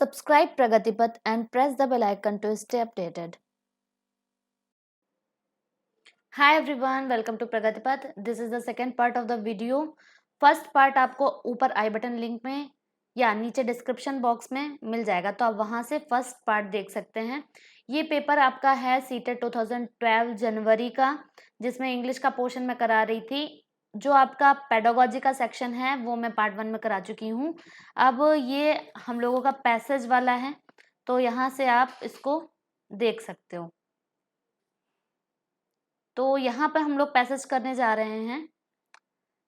Subscribe Pragati Path and press the bell icon to stay updated. Hi everyone, welcome to Pragati Path. This is the second part of the video. First part आपको ऊपर आई button link में या नीचे description box में मिल जाएगा, तो आप वहां से फर्स्ट पार्ट देख सकते हैं। ये पेपर आपका है सीटेट 2012 जनवरी का, जिसमें इंग्लिश का पोर्शन में करा रही थी। जो आपका पेडागोजी का सेक्शन है वो मैं पार्ट 1 में करा चुकी हूँ। अब ये हम लोगों का पैसेज वाला है, तो यहाँ से आप इसको देख सकते हो। तो यहाँ पर हम लोग पैसेज करने जा रहे हैं।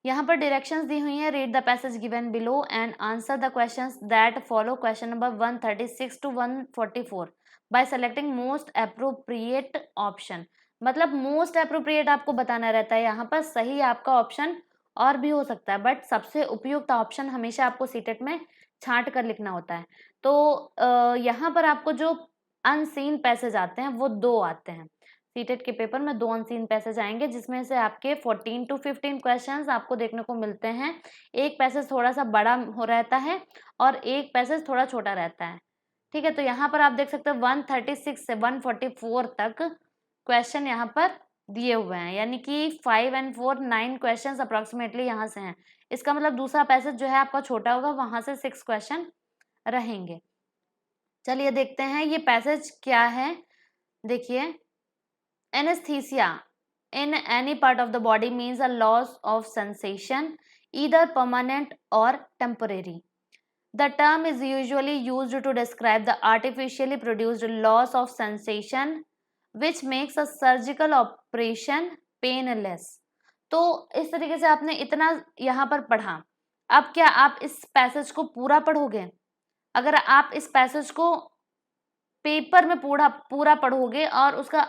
यहाँ पर डायरेक्शंस दी हुई हैं, read the passage given below and answer the questions that follow question number 136 to 144 bye selecting most appropriate option. मतलब मोस्ट एप्रोप्रिएट आपको बताना रहता है। यहाँ पर सही आपका ऑप्शन और भी हो सकता है, बट सबसे उपयुक्त ऑप्शन हमेशा आपको सीटेट में छांट कर लिखना होता है। तो यहाँ पर आपको जो अनसीन पैसेज आते हैं वो 2 आते हैं। सीटेट के पेपर में 2 अनसीन पैसेज आएंगे, जिसमें से आपके 14 to 15 क्वेश्चंस आपको देखने को मिलते हैं। एक पैसेज थोड़ा सा बड़ा हो रहता है और एक पैसेज थोड़ा छोटा रहता है। ठीक है, तो यहाँ पर आप देख सकते हो 136 से 144 तक क्वेश्चन यहाँ पर दिए हुए हैं, यानी कि 5 and 4 9 क्वेश्चंस अप्रोक्सीमेटली यहाँ से हैं। इसका मतलब दूसरा पैसेज जो है आपका छोटा होगा, वहां से 6 क्वेश्चन रहेंगे। चलिए देखते हैं ये पैसेज क्या है। देखिए, anesthesia in any part of the body means a loss of sensation, either permanent or temporary. The term is usually used to describe the artificially produced loss of sensation which makes a surgical operation painless. तो इस तरीके से आपने इतना यहाँ पर पढ़ा। अब क्या आप इस पैसेज को पूरा पढ़ोगे? अगर आप इस पैसेज को पेपर में पूरा पढ़ोगे और उसका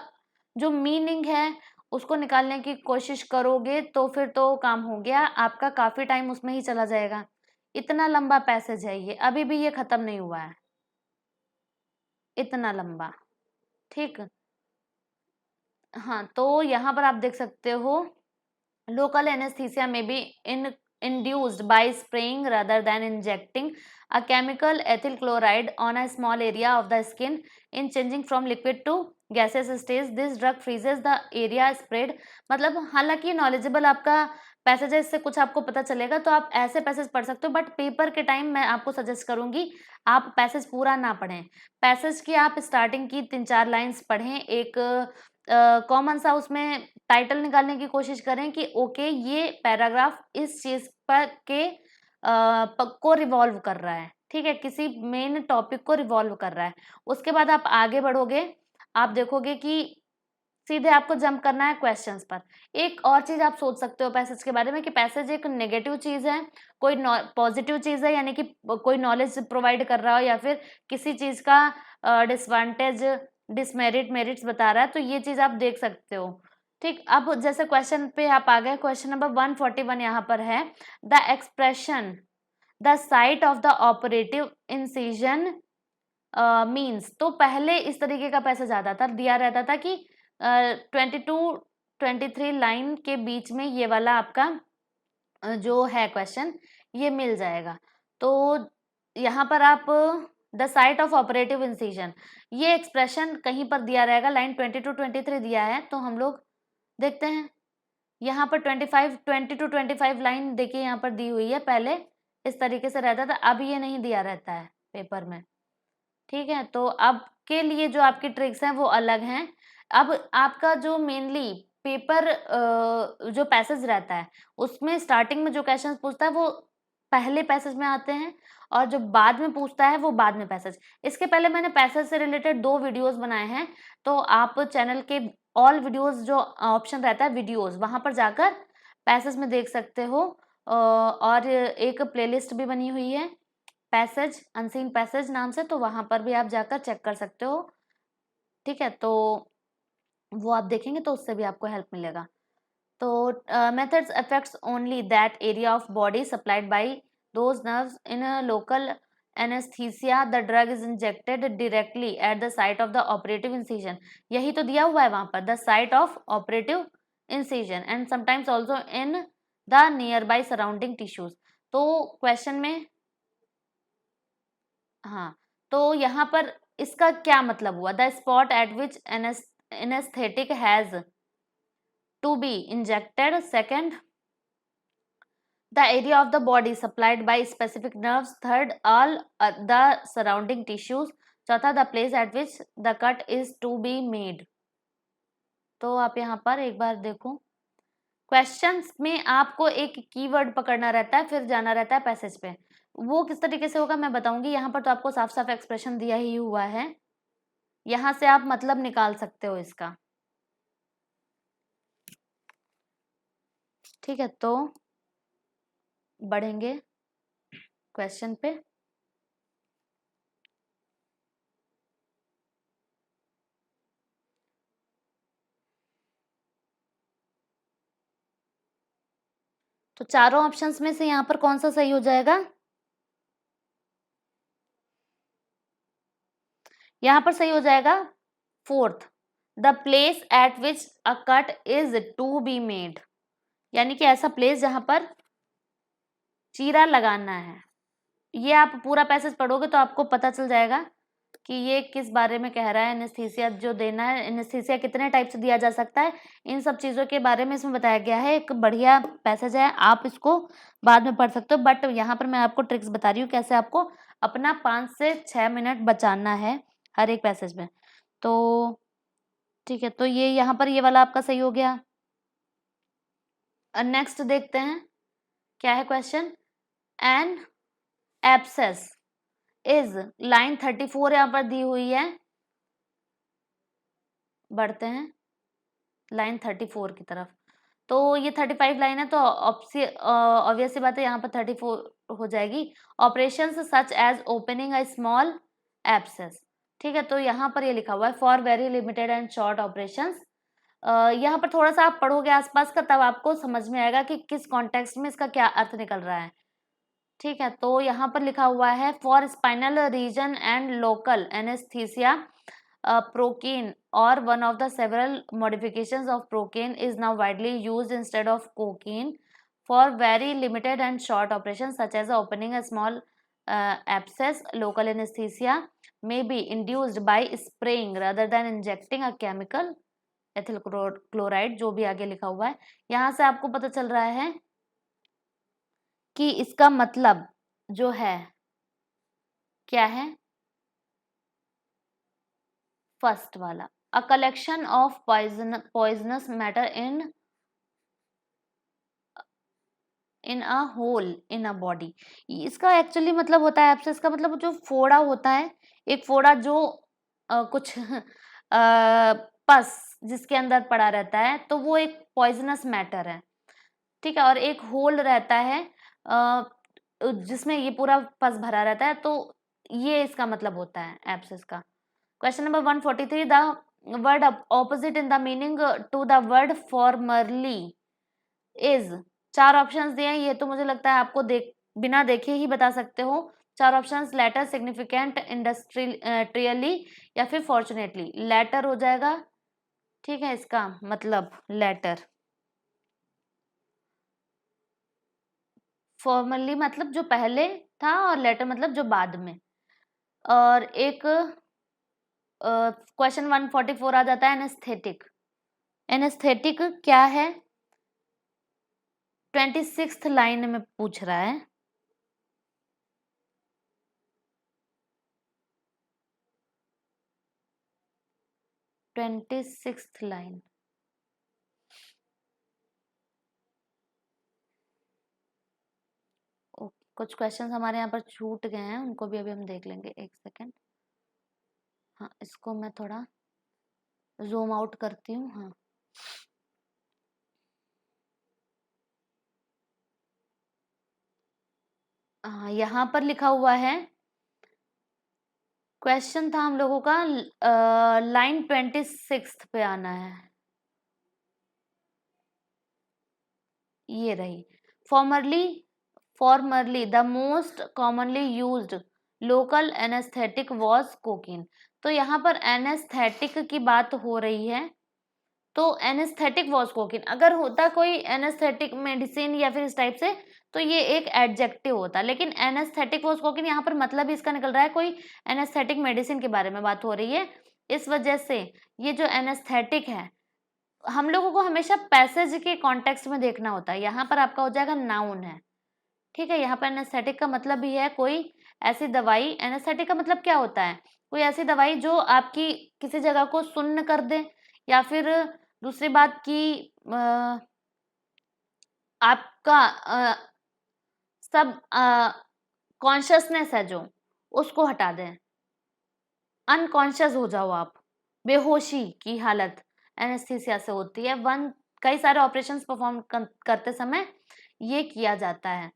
जो मीनिंग है उसको निकालने की कोशिश करोगे, तो फिर तो काम हो गया आपका। काफी टाइम उसमें ही चला जाएगा। इतना लंबा पैसेज है ये, अभी भी ये खत्म नहीं हुआ है, इतना लंबा। ठीक, हाँ, तो यहाँ पर आप देख सकते हो लोकल एनेस्थीसिया में B induced by spraying rather than injecting a chemical ethyl chloride on a small area of the skin in changing from liquid to gaseous stage. This drug freezes the area sprayed. मतलब हालांकि knowledgeable आपका passage है, इससे कुछ आपको पता चलेगा, तो आप ऐसे पैसेज पढ़ सकते हो, बट पेपर के टाइम मैं आपको सजेस्ट करूंगी आप पैसेज पूरा ना पढ़ें। पैसेज की आप स्टार्टिंग की 3-4 लाइन्स पढ़ें, एक कॉमन सा उसमें टाइटल निकालने की कोशिश करें कि ओके ये पैराग्राफ इस चीज पर के को रिवॉल्व कर रहा है। ठीक है, किसी मेन टॉपिक को रिवॉल्व कर रहा है। उसके बाद आप आगे बढ़ोगे, आप देखोगे कि सीधे आपको जंप करना है क्वेश्चंस पर। एक और चीज आप सोच सकते हो पैसेज के बारे में कि पैसेज एक नेगेटिव चीज है, कोई पॉजिटिव चीज है, यानी कि कोई नॉलेज प्रोवाइड कर रहा हो या फिर किसी चीज का डिसएडवांटेज डिसमेरिट मेरिट्स बता रहा है, तो ये चीज आप देख सकते हो। ठीक, अब जैसे क्वेश्चन पे आप आ गए, क्वेश्चन नंबर 141 यहाँ पर है, the expression the site of the operative incision means. तो पहले इस तरीके का पैसेज आता था, दिया रहता था कि 22-23 लाइन के बीच में ये वाला आपका जो है क्वेश्चन ये मिल जाएगा। तो यहाँ पर आप the site of operative incision, ये एक्सप्रेशन कहीं पर दिया रहेगा। लाइन 20-23 दिया है, तो हम लोग देखते हैं यहाँ पर 20-25 लाइन देखिए यहाँ पर दी हुई है। पहले इस तरीके से रहता था, अब ये नहीं दिया रहता है पेपर में। ठीक है, तो अब के लिए जो आपकी ट्रिक्स हैं वो अलग हैं। अब आपका जो मेनली पेपर जो पैसेज रहता है उसमें स्टार्टिंग में जो क्वेश्चंस पूछता है वो पहले पैसेज में आते हैं, और जो बाद में पूछता है वो बाद में पैसेज। इसके पहले मैंने पैसेज से रिलेटेड 2 वीडियोस बनाए हैं, तो आप चैनल के ऑल वीडियोस जो ऑप्शन रहता है वीडियोस, वहां पर जाकर पैसेज में देख सकते हो। और एक प्लेलिस्ट भी बनी हुई है पैसेज अनसीन पैसेज नाम से, तो वहां पर भी आप जाकर चेक कर सकते हो। ठीक है, तो वो आप देखेंगे तो उससे भी आपको हेल्प मिलेगा। तो methods affects only that area of body supplied by those nerves in a local anaesthesia the drug is injected directly at the site of the operative incision. यही तो दिया हुआ है वहां पर, the site of operative incision and sometimes also in the nearby surrounding tissues. तो question में हाँ, तो यहाँ पर इसका क्या मतलब हुआ? The spot at which anaesthetic has to be injected. Second, the area of the body supplied by specific nerves. Third, all the surrounding tissues. चौथा, the place at which the cut is to be made. तो आप यहाँ पर एक बार देखो, questions में आपको एक कीवर्ड पकड़ना रहता है, फिर जाना रहता है पैसेज पे. वो किस तरीके से होगा मैं बताऊंगी. यहाँ पर तो आपको साफ साफ एक्सप्रेशन दिया ही हुआ है, यहाँ से आप मतलब निकाल सकते हो इसका. ठीक है, तो बढ़ेंगे क्वेश्चन पे. तो चारों ऑप्शंस में से यहाँ पर कौन सा सही हो जाएगा? यहाँ पर सही हो जाएगा fourth, the place at which a cut is to be made. यानी कि ऐसा प्लेस जहां पर चीरा लगाना है. ये आप पूरा पैसेज पढ़ोगे तो आपको पता चल जाएगा कि ये किस बारे में कह रहा है. एनेस्थीसिया जो देना है, एनेस्थीसिया कितने टाइप से दिया जा सकता है, इन सब चीज़ों के बारे में इसमें बताया गया है. एक बढ़िया पैसेज है, आप इसको बाद में पढ़ सकते हो, बट यहाँ पर मैं आपको ट्रिक्स बता रही हूँ कैसे आपको अपना 5 से 6 मिनट बचाना है हर एक पैसेज में. तो ठीक है, तो ये यहाँ पर ये वाला आपका सही हो गया. नेक्स्ट देखते हैं क्या है question. An abscess is, line 34 यहाँ पर दी हुई है. बढ़ते हैं लाइन 34 की तरफ. तो ये 35 लाइन है, तो ऑब्वियस सी बात है यहाँ पर 34 हो जाएगी. Operations such as opening a small abscess. ठीक है, तो यहाँ पर ये लिखा हुआ है for very limited and short operations. यहाँ पर थोड़ा सा आप पढ़ोगे आसपास का, तब आपको समझ में आएगा कि किस कॉन्टेक्स्ट में इसका क्या अर्थ निकल रहा है. ठीक है, तो यहाँ पर लिखा हुआ है for spinal region and local anaesthesia procaine or one of the several modifications of procaine is now widely used instead of cocaine for very limited and short operations such as opening a small abscess. Local anesthesia may be induced by spraying rather than injecting a chemical ethyl chloride. जो भी आगे लिखा हुआ है यहाँ से आपको पता चल रहा है कि इसका मतलब जो है क्या है. फर्स्ट वाला, a collection of poisonous matter in a hole in a body. इसका एक्चुअली मतलब होता है एब्सेस का मतलब जो फोड़ा होता है, एक फोड़ा जो कुछ पस जिसके अंदर पड़ा रहता है, तो वो एक पॉइजनस मैटर है. ठीक है, और एक होल रहता है जिसमें ये पूरा पस भरा रहता है, तो ये इसका मतलब होता है एब्सेस का. Question number 143, the word opposite in the meaning to the word formerly is. 4 options दिए हैं, ये तो मुझे लगता है आपको बिना देखे ही बता सकते हो. 4 ऑप्शंस, लेटर, सिग्निफिकेंट, इंडस्ट्रियली या फिर फॉर्चुनेटली. लेटर हो जाएगा. ठीक है, इसका मतलब लेटर. फॉर्मली मतलब जो पहले था और लेटर मतलब जो बाद में. और एक क्वेश्चन 144 आ जाता है एनेस्थेटिक. एनेस्थेटिक क्या है 26th लाइन में पूछ रहा है. लाइन कुछ क्वेश्चंस हमारे यहाँ पर छूट गए हैं, उनको भी अभी हम देख लेंगे. एक सेकेंड. हाँ, इसको मैं थोड़ा जूम आउट करती हूँ. हाँ, यहाँ पर लिखा हुआ है, क्वेश्चन था हम लोगों का लाइन 26 पे आना है. ये रही. Formerly the most commonly used local anaesthetic was cocaine. तो यहाँ पर एनेस्थेटिक की बात हो रही है, तो एनेस्थेटिक वाज कोकीन. अगर होता कोई एनेस्थेटिक मेडिसिन या फिर इस टाइप से, तो ये एक एडजेक्टिव होता है। लेकिन एनेस्थेटिक वो स्पोकन, यहाँ पर मतलब ही इसका निकल रहा है कोई एनेस्थेटिक मेडिसिन के बारे में बात हो रही है। इस वजह से ये जो एनेस्थेटिक है हम लोगों को हमेशा पैसेज के कॉन्टेक्स्ट में देखना होता है। यहाँ पर आपका हो जाएगा नाउन है, ठीक है। यहाँ पर एनेस्थेटिक का मतलब भी है कोई ऐसी दवाई। एनेस्थेटिक का मतलब क्या होता है? कोई ऐसी दवाई जो आपकी किसी जगह को सुन्न कर दे, या फिर दूसरी बात की आपका सब कॉन्शियसनेस है जो, उसको हटा दें, अनकॉन्शियस हो जाओ आप, बेहोशी की हालत एनेस्थीसिया से होती है। कई सारे ऑपरेशंस परफॉर्म करते समय ये किया जाता है।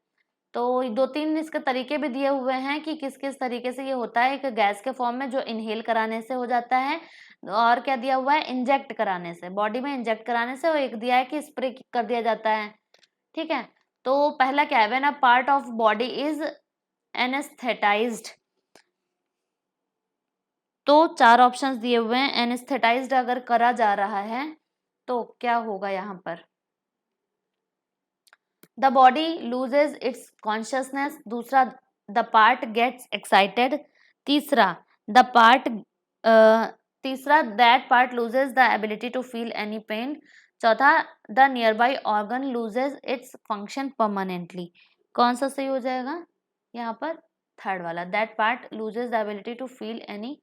तो 2-3 इसके तरीके भी दिए हुए हैं कि किस किस तरीके से ये होता है। एक गैस के फॉर्म में जो इनहेल कराने से हो जाता है, और क्या दिया हुआ है, इंजेक्ट कराने से, बॉडी में इंजेक्ट कराने से, और एक दिया है कि स्प्रे कर दिया जाता है, ठीक है। तो पहला क्या है, when a part of body is anaesthetised, तो 4 ऑप्शंस दिए हुए हैं। एनेस्थेटाइज्ड अगर करा जा रहा है तो क्या होगा यहाँ पर? The body loses its consciousness, दूसरा द पार्ट गेट्स एक्साइटेड, तीसरा द पार्ट तीसरा that part loses the ability to feel any pain, चौथा the nearby organ loses its function permanently. कौन सा सही हो जाएगा यहाँ पर? थर्ड वाला, that part loses the ability to feel any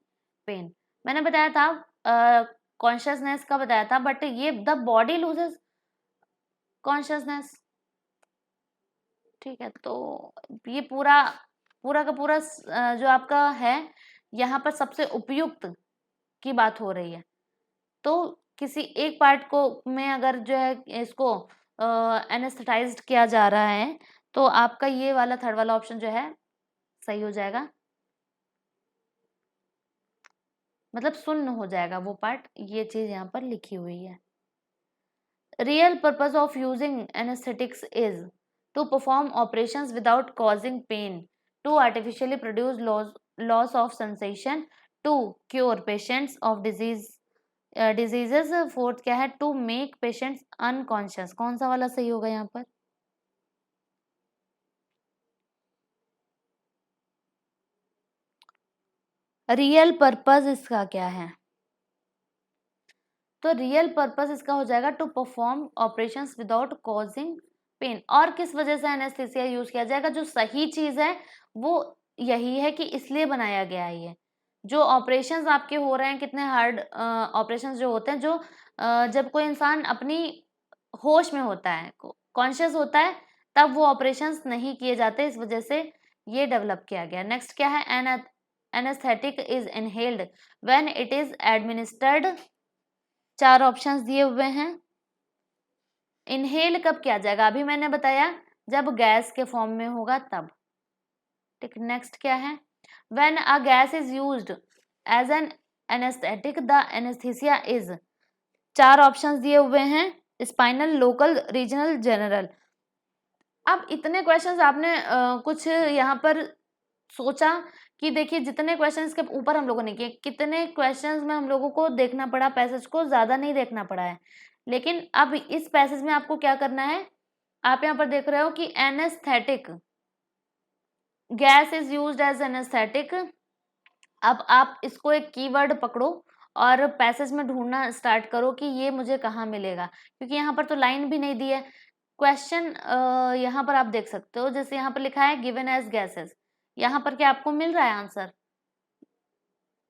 pain. मैंने बताया था कॉन्शियसनेस का बताया था, बट ये द बॉडी लूजेज कॉन्शियसनेस, ठीक है। तो ये पूरा पूरा का पूरा जो आपका है यहाँ पर सबसे उपयुक्त की बात हो रही है। तो किसी एक पार्ट को में अगर जो है इसको एनेस्थेटाइज्ड किया जा रहा है तो आपका ये वाला थर्ड वाला ऑप्शन जो है सही हो जाएगा, मतलब सुन्न हो जाएगा वो पार्ट। ये चीज यहाँ पर लिखी हुई है। Real purpose of using anaesthetics is to perform operations without causing pain, to artificially produce loss of sensation, to cure patients of diseases, fourth क्या है, टू मेक पेशेंट्स अनकॉन्शियस। कौन सा वाला सही होगा यहाँ पर? रियल पर्पस इसका क्या है? तो रियल पर्पस इसका हो जाएगा to perform operations without causing pain. और किस वजह से एनेस्थीसिया यूज किया जाएगा? जो सही चीज है वो यही है कि इसलिए बनाया गया है। ये जो ऑपरेशंस आपके हो रहे हैं, कितने हार्ड ऑपरेशंस जो होते हैं, जो जब कोई इंसान अपनी होश में होता है, कॉन्शियस होता है, तब वो ऑपरेशंस नहीं किए जाते। इस वजह से ये डेवलप किया गया। नेक्स्ट क्या है, anaesthetic is inhaled when it is administered. 4 options दिए हुए हैं। इनहेल कब किया जाएगा? अभी मैंने बताया जब गैस के फॉर्म में होगा तब, ठीक। नेक्स्ट क्या है, when a gas is used as an anaesthetic the anaesthesia is. 4 options दिए हुए हैं, स्पाइनल, लोकल, रीजनल, जनरल। अब इतने क्वेश्चंस आपने कुछ यहाँ पर सोचा कि देखिए जितने क्वेश्चंस के ऊपर हम लोगों ने किए, कितने क्वेश्चंस में हम लोगों को देखना पड़ा, पैसेज को ज्यादा नहीं देखना पड़ा है। लेकिन अब इस पैसेज में आपको क्या करना है, आप यहाँ पर देख रहे हो कि anaesthetic, gas is used as anaesthetic. अब आप इसको एक कीवर्ड पकड़ो और पैसेज में ढूंढना स्टार्ट करो कि ये मुझे कहाँ मिलेगा, क्योंकि यहाँ पर तो लाइन भी नहीं दी है। क्वेश्चन यहाँ पर आप देख सकते हो, जैसे यहाँ पर लिखा है गिवन एज गैसेस, यहाँ पर क्या आपको मिल रहा है आंसर?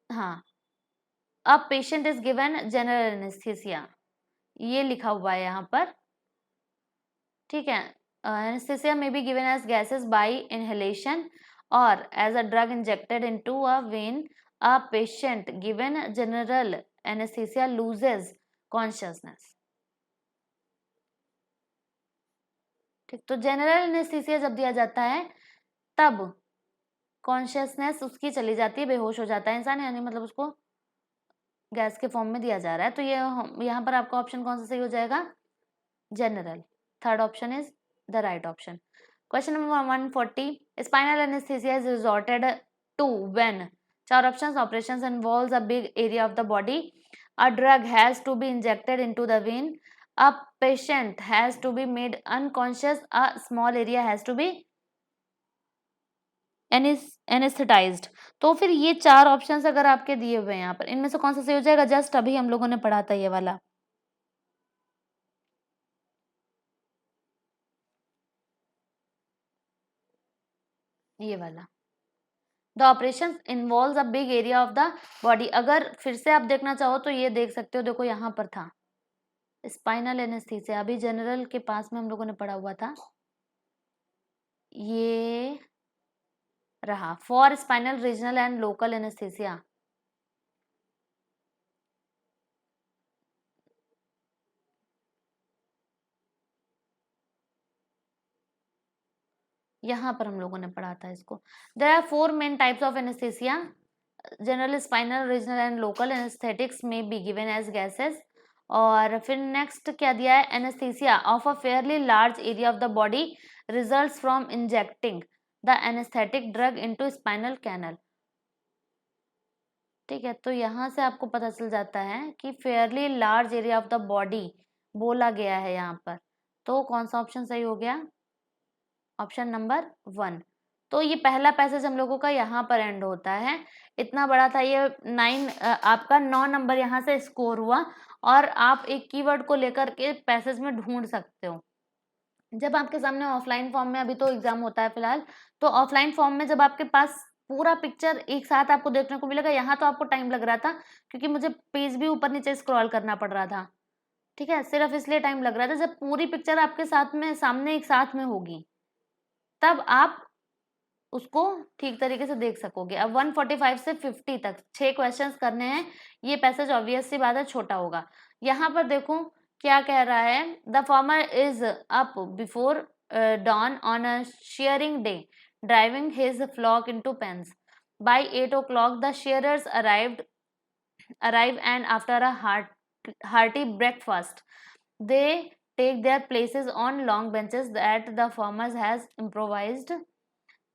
हाँ, a patient is given general anaesthesia, ये लिखा हुआ है यहाँ पर, ठीक है। एनेस्थीसिया में be given as gases by inhalation और as a drug injected into a vein. A patient given general anaesthesia loses consciousness, ठीक। तो जनरल एनेस्थीसिया जब दिया जाता है तब कॉन्शियसनेस उसकी चली जाती है, बेहोश हो जाता है इंसान, यानी मतलब उसको गैस के फॉर्म में दिया जा रहा है। तो ये यहाँ पर आपका ऑप्शन कौन सा सही हो जाएगा? General. Third option is the right option. Question number 140, spinal anaesthesia is resorted to when. 4 options, operations involves a big area of the body, a drug has to be injected into the vein, a patient has to be made unconscious, a small area has to be anesthetized। तो फिर ये 4 options अगर आपके दिए हुए हैं यहाँ पर, इनमें से कौन सा सही हो जाएगा? जस्ट अभी हम लोगों ने पढ़ा था ये वाला, ये वाला। The operation involves a big area of the body. अगर फिर से आप देखना चाहो तो ये देख सकते हो, देखो यहाँ पर था स्पाइनल एनेस्थीसिया, अभी जनरल के पास में हम लोगों ने पढ़ा हुआ था, ये रहा for spinal regional and local anaesthesia. यहाँ पर हम लोगों ने पढ़ा था इसको। There are 4 main types of anaesthesia, general, spinal, regional and local anaesthetics may be given as gases. और फिर नेक्स्ट क्या दिया है? Anaesthesia of a fairly large area of the body results from injecting the anaesthetic drug into spinal canal. ठीक है, तो यहाँ से आपको पता चल जाता है कि Fairlie large area of the body बोला गया है यहाँ पर, तो कौन सा ऑप्शन सही हो गया? Option number 1। तो ये पहला पैसेज हम लोगों का यहाँ पर एंड होता है। इतना बड़ा था ये 9, आपका 9 नंबर यहाँ से स्कोर हुआ। और आप एक कीवर्ड को लेकर के पैसेज में ढूंढ सकते हो। जब आपके सामने ऑफलाइन फॉर्म में, अभी तो एग्जाम होता है फिलहाल, तो ऑफलाइन फॉर्म में जब आपके पास पूरा पिक्चर एक साथ आपको देखने को मिलेगा, यहाँ तो आपको टाइम लग रहा था क्योंकि मुझे पेज भी ऊपर नीचे स्क्रॉल करना पड़ रहा था। ठीक है, सिर्फ इसलिए टाइम लग रहा था। जब पूरी पिक्चर आपके साथ में सामने एक साथ में होगी तब आप उसको ठीक तरीके से देख सकोगे। अब 145 से 50 तक 6 क्वेश्चंस करने हैं। ये पैसेज ऑब्वियस सी बात है छोटा होगा। यहाँ पर देखो क्या कह रहा है? The farmer is up before dawn on a shearing day, driving his flock into pens. By 8 o'clock, the shearers arrive, and after a hearty breakfast, they take their places on long benches that the farmers has improvised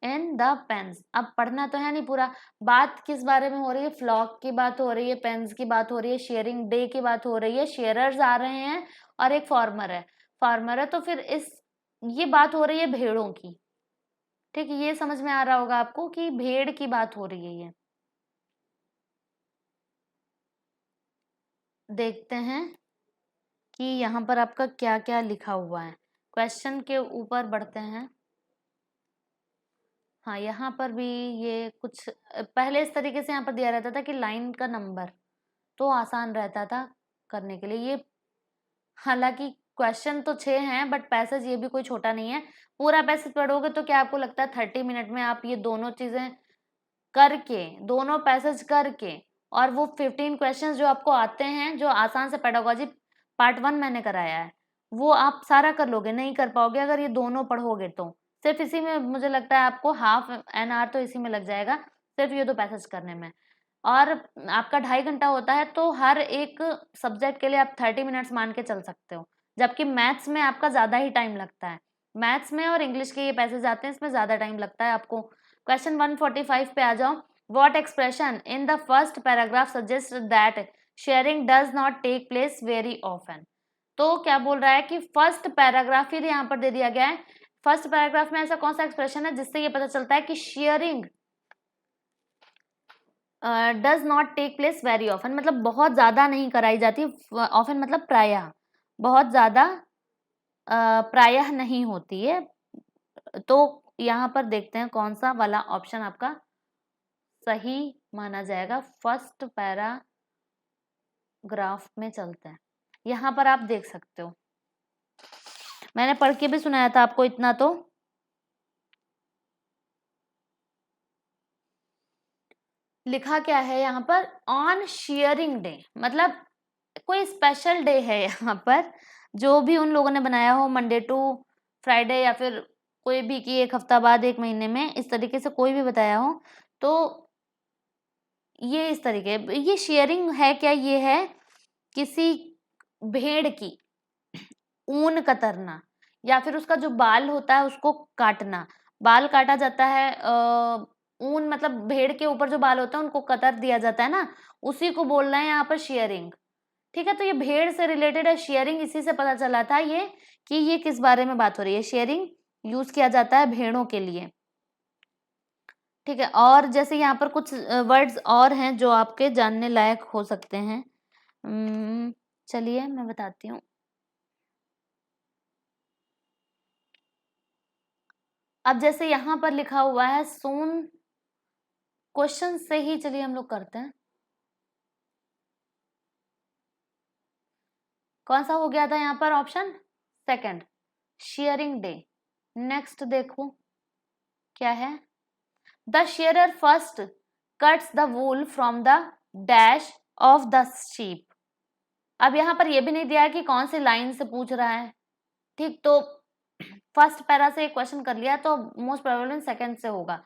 in the pens. अब पढ़ना तो है नहीं पूरा, बात किस बारे में हो रही है? फ्लॉक की बात हो रही है, पेन्स की बात हो रही है, शेयरिंग डे की बात हो रही है, शेयरर्स आ रहे हैं और एक फार्मर है, तो फिर ये बात हो रही है भेड़ों की। ठीक है, ये समझ में आ रहा होगा आपको कि भेड़ की बात हो रही है। ये देखते हैं कि यहाँ पर आपका क्या क्या लिखा हुआ है। क्वेश्चन के ऊपर बढ़ते हैं। हाँ, यहाँ पर भी ये कुछ पहले इस तरीके से यहाँ पर दिया रहता था कि लाइन का नंबर, तो आसान रहता था करने के लिए। ये हालांकि क्वेश्चन तो 6 हैं बट पैसेज ये भी कोई छोटा नहीं है। पूरा पैसेज पढ़ोगे तो क्या आपको लगता है 30 मिनट में आप ये दोनों चीजें करके, दोनों पैसेज करके, और वो 15 क्वेश्चंस जो आपको आते हैं, जो आसान से पेडागोजी पार्ट 1 मैंने कराया है, वो आप सारा कर लोगे? नहीं कर पाओगे अगर ये दोनों पढ़ोगे तो। सिर्फ इसी में मुझे लगता है आपको हाफ एन आवर तो इसी में लग जाएगा, सिर्फ ये 2 पैसेज करने में। और आपका 2.5 घंटा होता है, तो हर एक सब्जेक्ट के लिए आप 30 मिनट्स मान के चल सकते हो। जबकि मैथ्स में आपका ज़्यादा ही टाइम लगता है। मैथ्स में और इंग्लिश के ये पैसेज आते हैं, इसमें ज़्यादा टाइम लगता है आपको। क्वेश्चन 145 पे आ जाओ। What expression in the first paragraph suggest that sharing does not take place very often. तो क्या बोल रहा है कि फर्स्ट पैराग्राफ ही यहाँ पर दे दिया गया है। फर्स्ट पैराग्राफ में ऐसा कौन सा एक्सप्रेशन है जिससे ये पता चलता है कि sharing does not take place very often, मतलब बहुत ज्यादा नहीं कराई जाती। ऑफन मतलब प्रायः, बहुत ज्यादा प्रायः नहीं होती है। तो यहाँ पर देखते हैं कौन सा वाला ऑप्शन आपका सही माना जाएगा। फर्स्ट पैराग्राफ में चलते हैं। यहाँ पर आप देख सकते हो, मैंने पढ़ के भी सुनाया था आपको इतना। तो लिखा क्या है यहाँ पर? ऑन शेयरिंग डे, मतलब कोई स्पेशल डे है यहाँ पर, जो भी उन लोगों ने बनाया हो, मंडे टू फ्राइडे या फिर कोई भी कि 1 हफ्ता बाद, 1 महीने में, इस तरीके से कोई भी बताया हो, तो ये इस तरीके, ये शेयरिंग है क्या? ये है किसी भेड़ की ऊन कतरना, या फिर उसका जो बाल होता है उसको काटना। बाल काटा जाता है, ऊन मतलब भेड़ के ऊपर जो बाल होता है उनको कतर दिया जाता है ना, उसी को बोल रहे हैं यहाँ पर शेयरिंग। ठीक है, तो ये भेड़ से रिलेटेड है, शेयरिंग इसी से पता चला था ये कि ये किस बारे में बात हो रही है। शेयरिंग यूज किया जाता है भेड़ों के लिए। ठीक है, और जैसे यहाँ पर कुछ वर्ड्स और हैं जो आपके जानने लायक हो सकते हैं। चलिए मैं बताती हूँ। अब जैसे यहाँ पर लिखा हुआ है सून, क्वेश्चन से ही चलिए हम लोग करते हैं। कौन सा हो गया था यहाँ पर option second, shearing day. Next देखो क्या है, the shearer first cuts the wool from the dash of the sheep. अब यहाँ पर ये भी नहीं दिया है कि कौन सी लाइन से पूछ रहा है। ठीक, तो फर्स्ट पैरा से एक क्वेश्चन कर लिया तो मोस्ट प्रोबेबली सेकंड से होगा।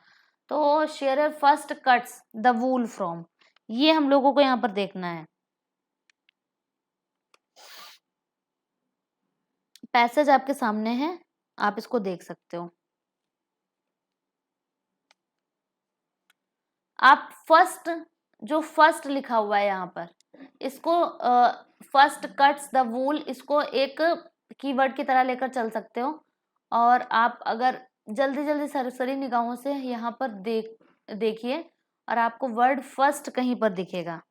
तो shearer first cuts the wool from, ये हम लोगों को यहाँ पर देखना है। पैसेज आपके सामने है, आप इसको देख सकते हो। आप फर्स्ट, जो फर्स्ट लिखा हुआ है यहाँ पर, इसको फर्स्ट कट्स द वूल, इसको एक कीवर्ड की तरह लेकर चल सकते हो। और आप अगर जल्दी जल्दी सरसरी निगाहों से यहाँ पर देखिए और आपको वर्ड फर्स्ट कहीं पर दिखेगा।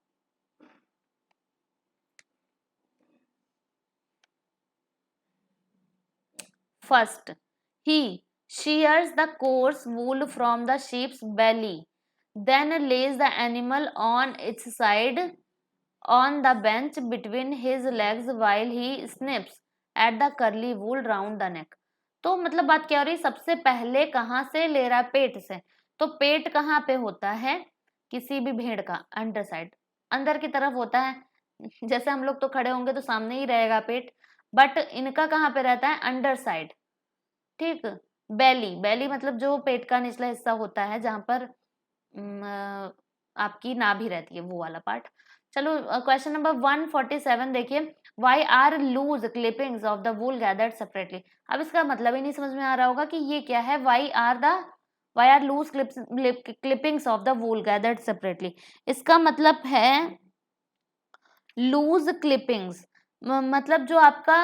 First, he shears the coarse wool from the sheep's belly, then lays the animal on its side on the bench between his legs while he snips at the curly wool round the neck। तो मतलब बात क्या हो रही, सबसे पहले कहाँ से ले रहा है, पेट से। तो पेट कहाँ पे होता है किसी भी भेड़ का, अंडर साइड, अंदर की तरफ होता है। जैसे हम लोग तो खड़े होंगे तो सामने ही रहेगा पेट, बट इनका कहाँ पे रहता है, अंडर साइड। ठीक, बेली, बेली मतलब जो पेट का निचला हिस्सा होता है जहां पर आपकी नाभि रहती है, वो वाला पार्ट। चलो क्वेश्चन नंबर 147 देखिए, why are loose clippings of the wool gathered separately. अब इसका मतलब ही नहीं समझ में आ रहा होगा कि ये क्या है, why are loose clippings of the wool gathered separately. इसका मतलब है लूज क्लिपिंग्स मतलब जो आपका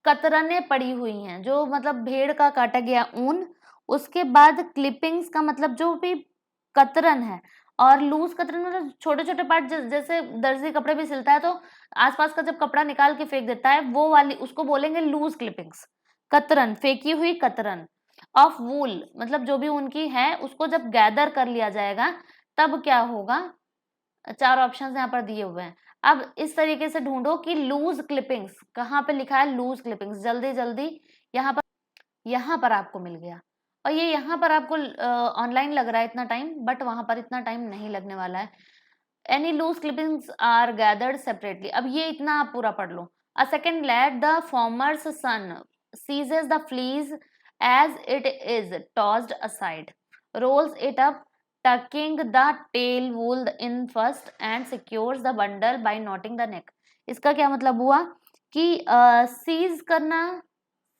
कतरने पड़ी हुई हैं, जो मतलब भेड़ का काटा गया ऊन, उसके बाद क्लिपिंग्स का मतलब जो भी कतरन है, और लूज कतरन मतलब छोटे छोटे पार्ट, जैसे दर्जी कपड़े भी सिलता है तो आसपास का जब कपड़ा निकाल के फेंक देता है वो वाली, उसको बोलेंगे लूज क्लिपिंग्स। कतरन, फेंकी हुई कतरन ऑफ वूल मतलब जो भी उनकी है, उसको जब गैदर कर लिया जाएगा तब क्या होगा। 4 ऑप्शन यहाँ पर दिए हुए हैं। अब इस तरीके से ढूंढो कि लूज क्लिपिंग्स कहाँ पे लिखा है, लूज क्लिपिंग्स, जल्दी जल्दी यहाँ पर आपको मिल गया। और ये यहाँ पर आपको ऑनलाइन लग रहा है इतना टाइम, बट वहां पर इतना टाइम नहीं लगने वाला है। Any loose clippings are gathered separately, अब ये इतना आप पूरा पढ़ लो। A second lad the farmer's son seizes the fleece as it is tossed aside, rolls it up tucking the tail wool in first and secures the bundle by knotting the neck। इसका क्या मतलब हुआ कि seize करना,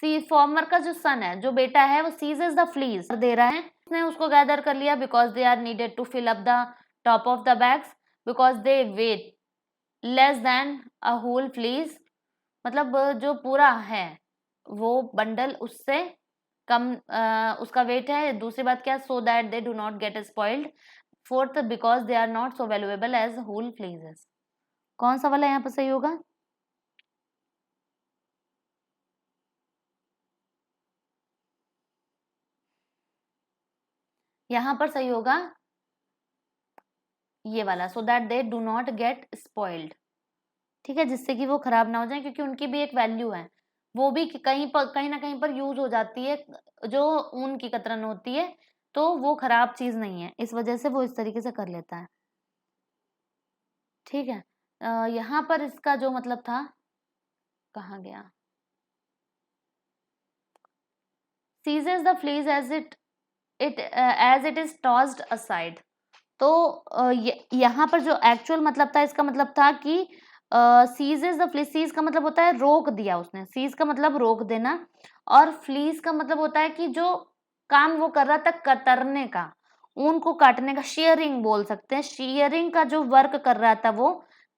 farmer का जो सन है, जो बेटा है, वो सीजेस द फ्लीज दे रहा है, उसने उसको गैदर कर लिया because they are needed to fill up the top of the bags because they weigh less than a whole fleece, मतलब जो पूरा है वो बंडल उससे कम उसका वेट है। दूसरी बात क्या, so that they do not get spoiled. Fourth, because they are not so valuable as whole fleeces. कौन सा वाला यहाँ पर सही होगा, यहाँ पर सही होगा ये वाला, सो that they do not get spoiled. ठीक है, जिससे कि वो खराब ना हो जाए, क्योंकि उनकी भी एक वैल्यू है, वो भी कहीं ना कहीं पर यूज हो जाती है, जो ऊन की कतरन होती है, तो वो खराब चीज नहीं है, इस वजह से वो इस तरीके से कर लेता है। ठीक है, यहाँ पर इसका जो मतलब था, कहाँ गया, seizes the fleece as it is tossed aside. तो यहाँ पर जो एक्चुअल मतलब था, इसका मतलब था कि सीजेस द फ्लीज, सीज का मतलब होता है रोक दिया उसने, सीज का मतलब रोक देना, और फ्लीज का मतलब होता है कि जो काम वो कर रहा था कतरने का, ऊन को काटने का, शेयरिंग बोल सकते हैं, शेयरिंग का जो वर्क कर रहा था वो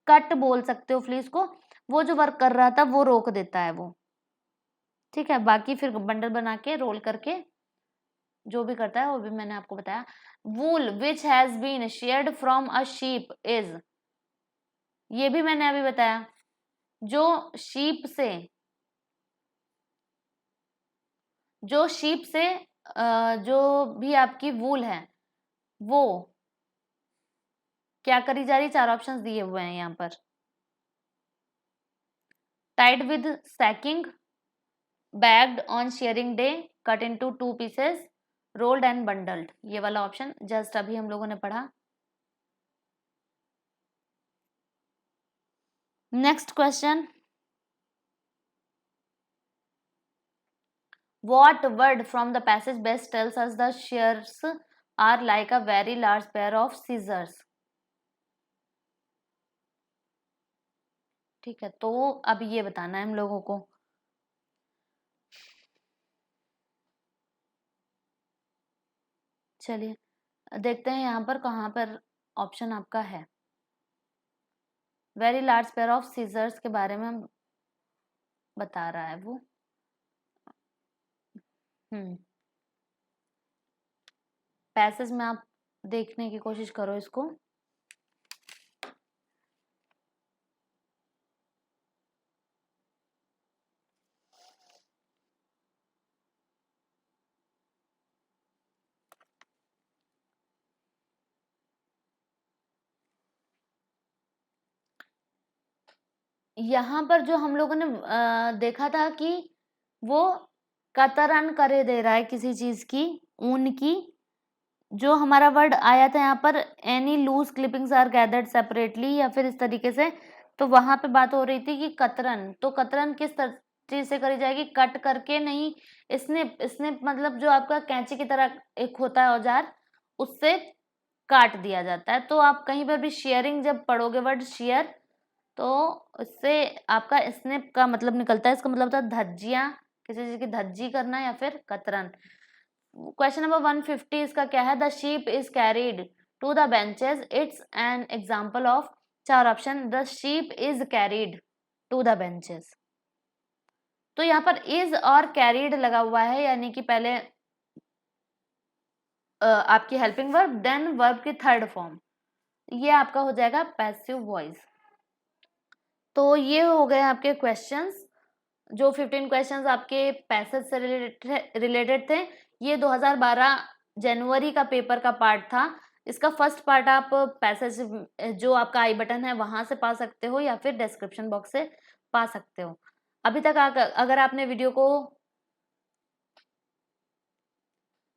कट बोल सकते हो फ्लीस को, वो जो वर्क कर रहा था वो रोक देता है वो, ठीक है। बाकी फिर बंडल बना के रोल करके जो भी करता है वो भी मैंने आपको बताया। Wool which has been sheared from a sheep is, ये भी मैंने अभी बताया। जो शीप से जो भी आपकी वूल है वो क्या करी जा रही, 4 ऑप्शंस दिए हुए हैं यहाँ पर। Tied with sacking, bagged on sharing day, cut into 2 pieces, rolled and bundled, ये वाला ऑप्शन जस्ट अभी हम लोगों ने पढ़ा। Next question, what word from the passage best tells us the shears are like a very large pair of scissors, ठीक है। तो अब ये बताना है हम लोगों को। चलिए देखते हैं यहाँ पर कहाँ पर ऑप्शन आपका है। Very large pair of scissors के बारे में बता रहा है वो। पैसेज में आप देखने की कोशिश करो इसको। यहाँ पर जो हम लोगों ने देखा था कि वो कतरन करे दे रहा है किसी चीज की, ऊन की। जो हमारा वर्ड आया था यहाँ पर any loose clippings are gathered separately, या फिर इस तरीके से, तो वहां पे बात हो रही थी कि कतरन, तो कतरन किस चीज से करी जाएगी, कट करके नहीं, स्निप, स्निप मतलब जो आपका कैंची की तरह एक होता है औजार, उससे काट दिया जाता है। तो आप कहीं पर भी शेयरिंग जब पढ़ोगे वर्ड शेयर, तो उससे आपका स्निप का मतलब निकलता है। इसका मतलब था धज्जियां, किसी चीज की धज्जी करना, या फिर कतरन। क्वेश्चन नंबर 150 इसका क्या है, the sheep is carried to the benches, it's an example of, 4 option, the sheep is carried to the benches. तो यहाँ पर इज और कैरीड लगा हुआ है, यानी कि पहले आपकी हेल्पिंग वर्ब, देन वर्ब की थर्ड फॉर्म, ये आपका हो जाएगा पैसिव वॉइस। तो ये हो गए आपके क्वेश्चंस, जो 15 क्वेश्चंस आपके पैसेज से रिलेटेड थे। ये 2012 जनवरी का पेपर का पार्ट था। इसका फर्स्ट पार्ट आप पैसेज जो आपका आई बटन है वहां से पा सकते हो, या फिर डिस्क्रिप्शन बॉक्स से पा सकते हो। अभी तक अगर आपने वीडियो को,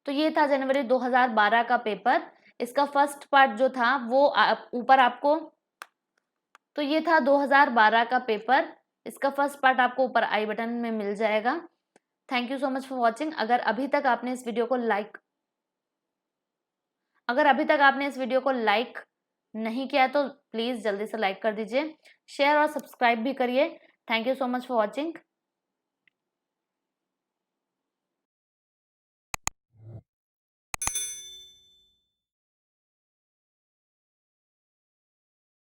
तो ये था जनवरी 2012 का पेपर, इसका फर्स्ट पार्ट जो था वो ऊपर आपको, तो ये था 2012 का पेपर, इसका फर्स्ट पार्ट आपको ऊपर आई बटन में मिल जाएगा। Thank you so much for watching. अगर अभी तक आपने इस वीडियो को लाइक नहीं किया तो प्लीज जल्दी से लाइक कर दीजिए, शेयर और सब्सक्राइब भी करिए। Thank you so much for watching.